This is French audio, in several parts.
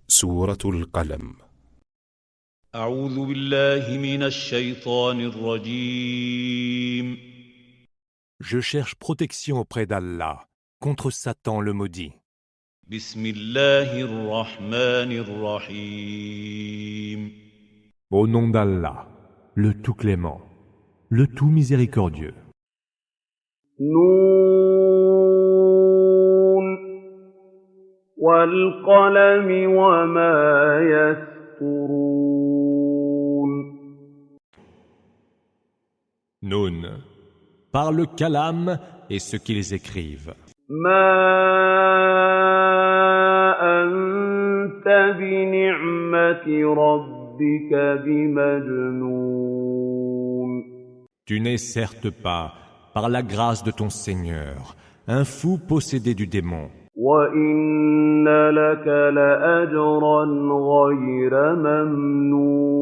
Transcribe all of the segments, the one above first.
سورة القلم. أعوذ بالله من الشيطان الرجيم. Je cherche protection auprès d'Allah contre Satan le maudit. بسم الله الرحمن الرحيم. Au nom d'Allah, le tout clément, le tout miséricordieux. نون والقلم وما يسطرون. Nun, par le calame et ce qu'ils écrivent. ما أنت بنعمة ربك بمجنون. Tu n'es certes pas, par la grâce de ton Seigneur, un fou possédé du démon. وإن لك لأجرا غير ممنون.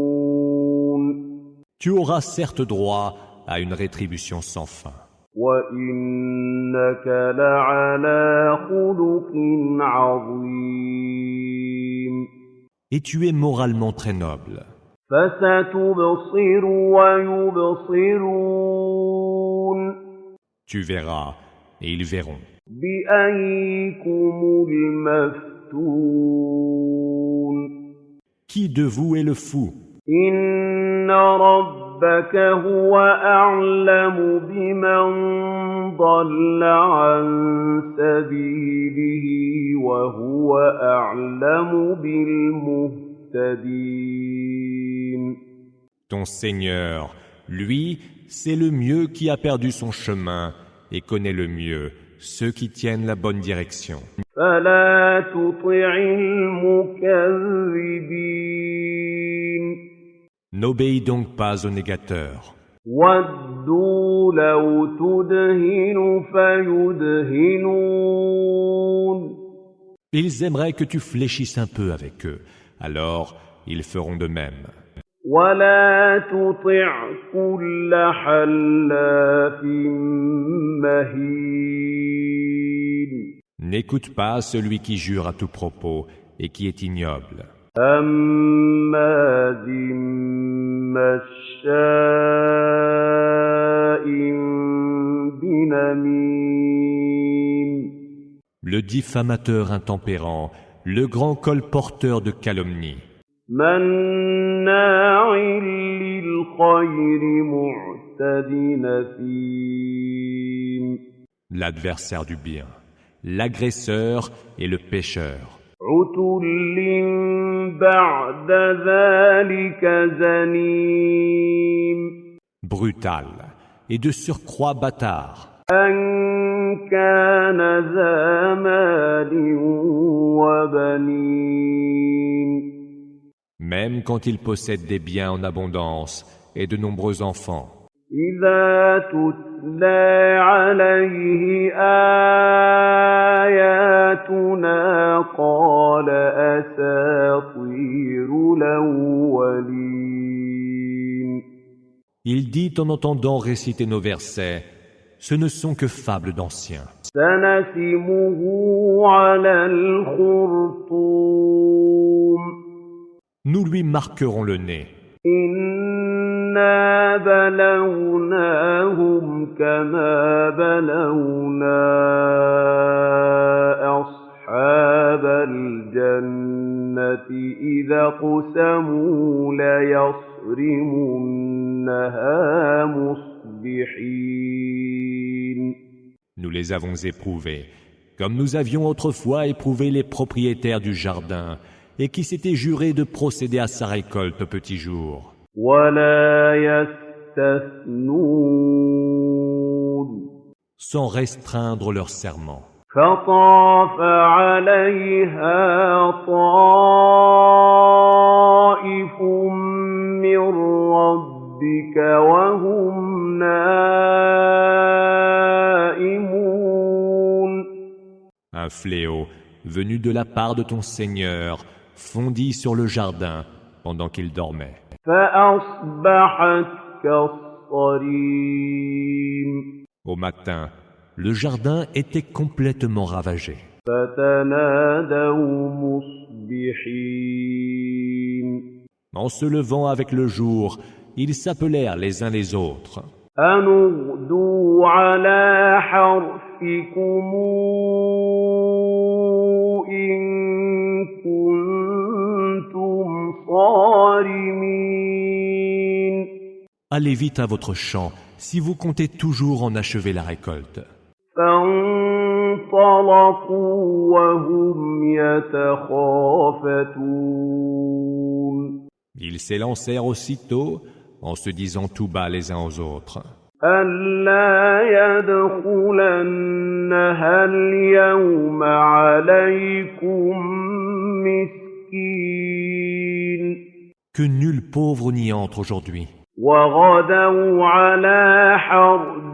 Tu auras certes droit à une rétribution sans fin. وإنك لعلى خلق عظيم. Et tu es moralement très noble. فستبصر ويبصرون. Tu verras et ils verront. بأيكم المفتون. Qui de vous est le fou? إن ربك هو أعلم بمن ضل عن سبيله وهو أعلم بالمهتدين. Ton Seigneur, lui, c'est le mieux qui a perdu son chemin et connaît le mieux ceux qui tiennent la bonne direction. فلا تطع المكذبين. N'obéis donc pas aux négateurs. وَدُّوا لَوْ تُدْهِنُ فَيُدْهِنُونَ. Ils aimeraient que tu fléchisses un peu avec eux, alors ils feront de même. وَلَا تُطِعْ كُلَّ حَلَّافٍ مَّهِينٍ. N'écoute pas celui qui jure à tout propos et qui est ignoble. هَمَّازٍ مَّشَّاءٍ بِنَمِيمٍ. Le diffamateur intempérant, le grand colporteur de calomnie. مَّنَّاعٍ لِّلْخَيْرِ مُعْتَدٍ أَثِيمٍ. L'adversaire du bien, l'agresseur et le pécheur. عُتُلٍّ بَعْدَ ذَلِكَ زَنِيمٍ. Brutal et de surcroît bâtard. أَن كَانَ ذَا مَالٍ وَبَنِينَ. Même quand il possède des biens en abondance et de nombreux enfants. إِذَا تُتْلَىٰ عَلَيْهِ آيَاتُنَا قَالَ أَسَاطِيرُ الْأَوَّلِينَ. Il dit en entendant réciter nos versets, ce ne sont que fables d'anciens. سَنَسِمُهُ عَلَى الْخُرْطُومِ. Nous lui marquerons le nez. إِنَّا بَلَوْنَاهُمْ كَمَا بَلَوْنَا أَصْحَابَ الْجَنَّةِ إِذَا اقْسَمُوا لَيَصْرِمُنَّهَا مُصْبِحِينَ. Nous les avons éprouvés, comme nous avions autrefois éprouvé les propriétaires du jardin, et qui s'étaient jurés de procéder à sa récolte au petit jour. وَلَا يَسْتَثْنُونَ. Sans restreindre leur serment. فَطَافَ عَلَيْهَا طَائِفٌ مِّن رَّبِّكَ وَهُمْ نَائِمُونَ. Un fléau, venu de la part de ton Seigneur, fondit sur le jardin pendant qu'il dormait. فَأَصْبَحَتْ كَالصَّرِيمِ. Au matin, le jardin était complètement ravagé. فَتَنَادَوْا مُصْبِحِينَ. مُصْبِحِينَ En se levant avec le jour, ils s'appelèrent les uns les autres. أَنِ اغْدُوا عَلَىٰ حَرْثِكُمْ إِن كُنتُمْ صَارِمِينَ Allez vite à votre champ, si vous comptez toujours en achever la récolte. فَانطَلَقُوا وَهُمْ يَتَخَافَتُونَ Ils s'élancèrent aussitôt, en se disant tout bas les uns aux autres. أَلَّا يَدْخُلَنَّهَا الْيَوْمَ عَلَيْكُمْ مِسْكِينٌ Que nul pauvre n'y entre aujourd'hui. وَغَدَوْا عَلَىٰ حَرْدٍ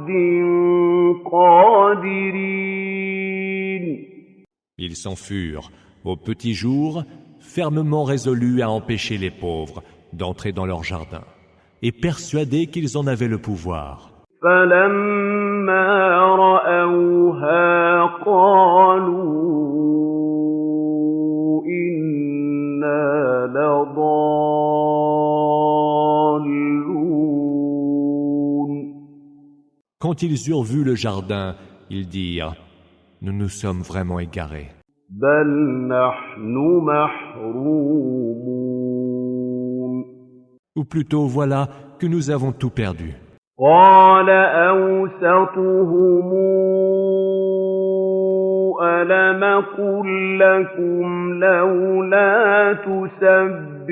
قَادِرِينَ Ils s'en furent, au petit jour, fermement résolus à empêcher les pauvres d'entrer dans leur jardin, et persuadés qu'ils en avaient le pouvoir. فَلَمَّا رَأَوْهَا قَالُوا إِنَّا لَضَالُّونَ Quand ils eurent vu le jardin, ils dirent « Nous nous sommes vraiment égarés. بَلْ نَحْنُ مَحْرُومُونَ Ou plutôt, voilà que nous avons tout perdu. » قَالَ أَوْسَطُهُمْ أَلَمْ أَقُل لَّكُمْ لَوْلَا تُسَبِّحُونَ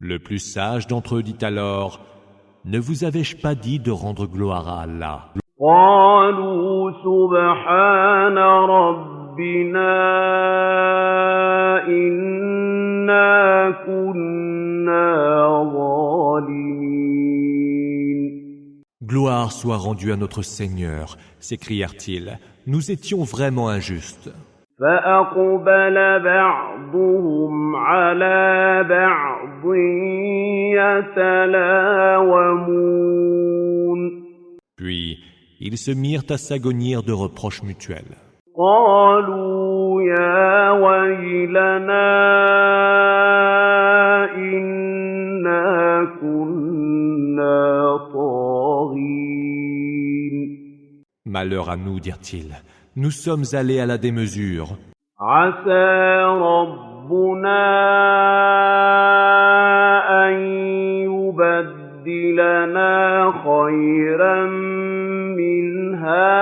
Le plus sage d'entre eux dit alors « Ne vous avais-je pas dit de rendre gloire à Allah ?» قَالُوا سُبْحَانَ رَبِّنَا إِنَّا كُنَّا ظَالِمِينَ Gloire soit rendue à notre Seigneur, s'écrièrent-ils. Nous étions vraiment injustes. فَأَقْبَلَ بَعْضُهُمْ عَلَىٰ بَعْضٍ يَتَلَاوَمُونَ Puis, ils se mirent à s'agonir de reproches mutuels. قَالُوا يَا وَيْلَنَا إِنَّا كُنَّا طَاغِينَ Malheur à nous, dirent-ils. Nous sommes allés à la démesure. عَسَىٰ رَبُّنَا أَن يُبَدِّلَنَا خَيْرًا مِّنْهَا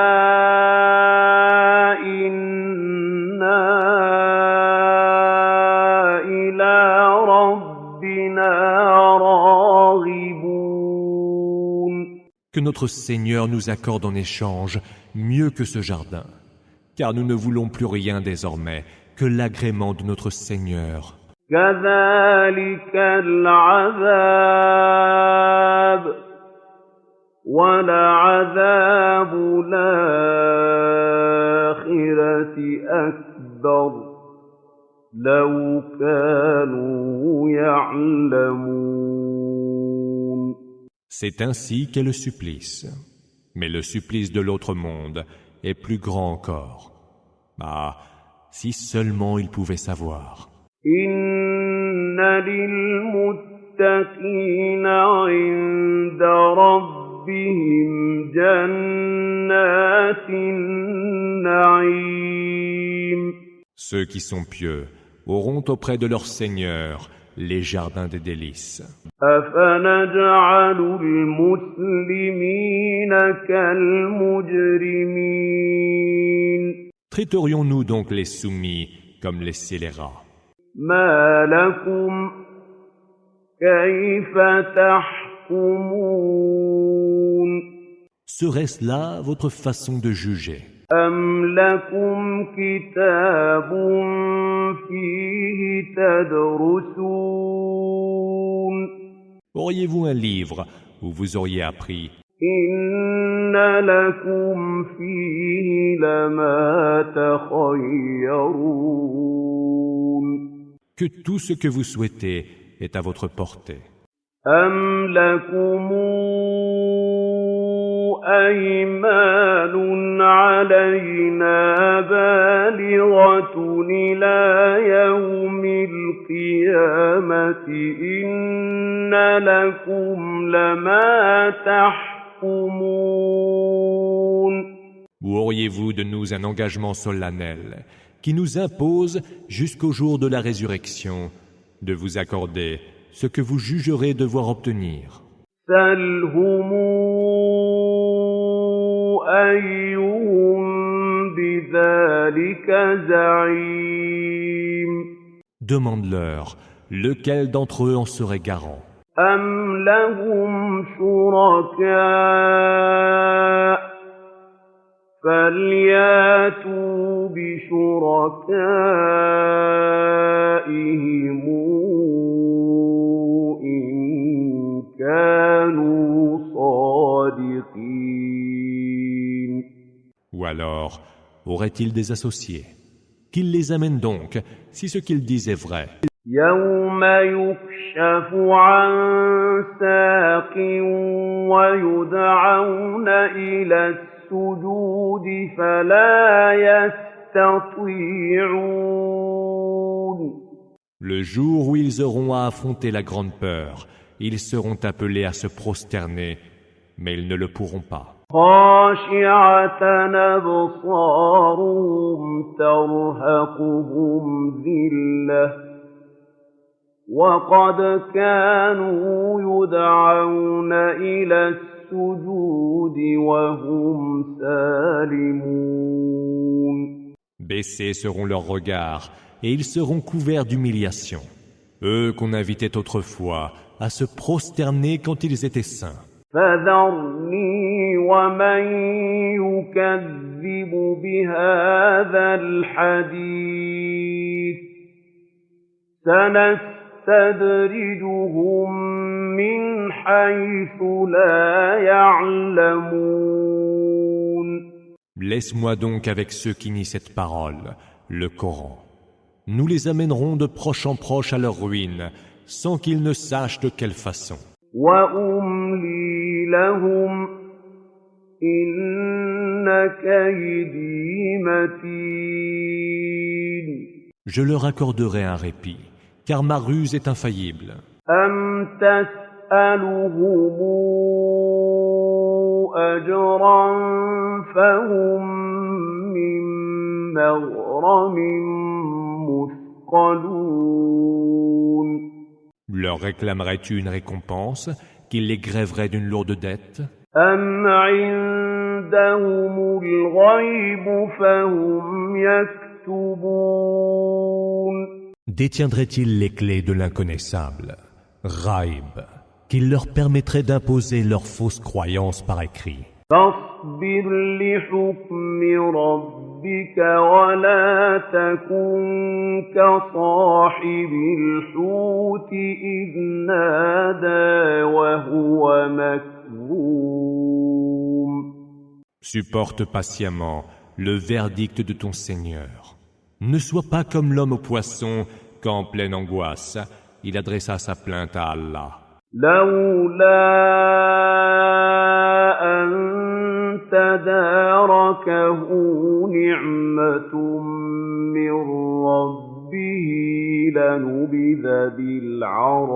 إِنَّا إِلَىٰ رَبِّنَا راغبون Que notre Seigneur nous accorde en échange mieux que ce jardin, car nous ne voulons plus rien désormais que l'agrément de notre Seigneur. كَذَٰلِكَ الْعَذَابُ وَلَعَذَابُ الْآخِرَةِ أَكْبَرُ لَوْ كَانُوا يَعْلَمُونَ C'est ainsi qu'est le supplice. Mais le supplice de l'autre monde est plus grand encore. Ah, si seulement ils pouvaient savoir. إِنَّ لِلْمُتَّقِينَ عِندَ رَبِّهِمْ جَنَّاتِ النَّعِيمِ Ceux qui sont pieux auront auprès de leur Seigneur les jardins des délices. أَفَنَجْعَلُ الْمُسْلِمِينَ كَالْمُجْرِمِينَ Traiterions-nous donc les soumis comme les scélérats? مَا لَكُمْ كَيْفَ تَحْكُمُونَ Serait-ce là votre façon de juger? أَمْ لَكُمْ كِتَابٌ فِيهِ تَدْرُسُونَ Auriez-vous un livre où vous auriez appris إِنَّ لَكُمْ فِيهِ لَمَا تَخَيَّرُونَ que tout ce que vous souhaitez est à votre portée? أَمْ لَكُمْ أيمان علينا بالغة إلى يوم القيامة إن لكم لما تحكمون. Ou auriez-vous de nous un engagement solennel qui nous impose jusqu'au jour de la résurrection de vous accorder ce que vous jugerez devoir obtenir? سَلْهُمْ أَيُّهُم بِذَلِكَ زَعِيمٌ. Demande-leur lequel d'entre eux en serait garant. أَمْ لَهُمْ شُرَكَاءُ فَلْيَأْتُوا بِشُرَكَائِهِمْ إِن كَانُوا صَادِقِينَ. Ou alors, auraient-ils des associés? Qu'ils les amènent donc, si ce qu'ils disent est vrai. يَوْمَ يُكْشَفُ عَن سَاقٍ وَيُدْعَوْنَ إِلَى السُّجُودِ فَلَا يَسْتَطِيعُونَ. Le jour où ils auront à affronter la grande peur, ils seront appelés à se prosterner, mais ils ne le pourront pas. خَاشِعَةً أَبْصَارُهُمْ تَرْهَقُهُمْ ذِلَّةٌ وَقَدْ كَانُوا يُدْعَوْنَ إِلَى السُّجُودِ وَهُمْ سَالِمُونَ. Baissés seront leurs regards, et ils seront couverts d'humiliation. Eux qu'on invitait autrefois à se prosterner quand ils étaient saints. فَذَرْنِي وَمَن يُكَذِّبُ بِهَذَا الْحَدِيثِ سَنَسْتَدْرِجُهُم مِّنْ حَيْثُ لَا يَعْلَمُونَ. Laisse-moi donc avec ceux qui nient cette parole, le Coran. Nous les amènerons de proche en proche à leur ruine, sans qu'ils ne sachent de quelle façon. وَأُمْلِي لَهُمْ إِنَّ كَيْدِي مَتِينٌ. Je leur accorderai un répit, car ma ruse est infaillible. أَمْ تَسْأَلُهُمْ أَجْرًا فَهُمْ مِنْ مَغْرَمٍ مثقلون. Leur réclamerais-tu une récompense qui les grèverait d'une lourde dette? أَمْ عِندَهُمُ الْغَيْبُ فَهُمْ يَكْتُبُونَ. Détiendraient-ils les clés de l'inconnaissable, Ghaib, qui leur permettrait d'imposer leurs fausses croyances par écrit? فاصبر لحكم ربك ولا تكن كصاحب الحوت إذ نادى وهو مكظوم. Supporte patiemment le verdict de ton Seigneur. Ne sois pas comme l'homme au poisson quand, en pleine angoisse, il adressa sa plainte à Allah. لولا أن تداركه نعمة من ربه لنبذ بالعراء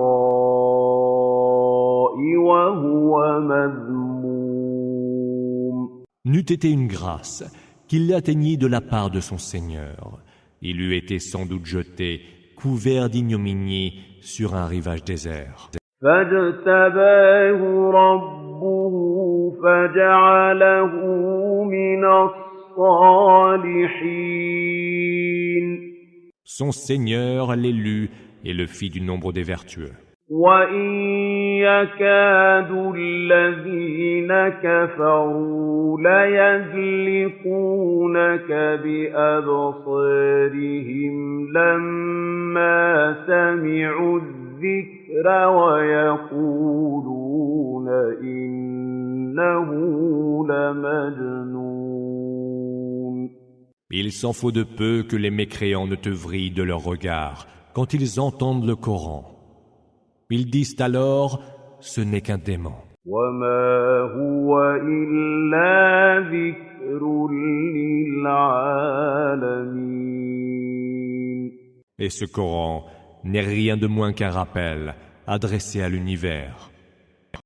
وهو مذموم. N'eût été une grâce qu'il l'atteignît de la part de son Seigneur. Il eût été sans doute jeté, couvert d'ignominie, sur un rivage désert. فاجتباه ربه فجعله من الصالحين. Son Seigneur l'élut et le fit du nombre des vertueux. وإن يكاد الذين كفروا ليزلقونك بأبصارهم لما سمعوا الذكر ويقولون إنه لمجنون. Il s'en faut de peu que les mécréants ne te vrillent de leur regard quand ils entendent le Coran. Ils disent alors, ce n'est qu'un dément. وما هو إلا ذكر للعالمين. Et ce Coran n'est rien de moins qu'un rappel adressé à l'univers.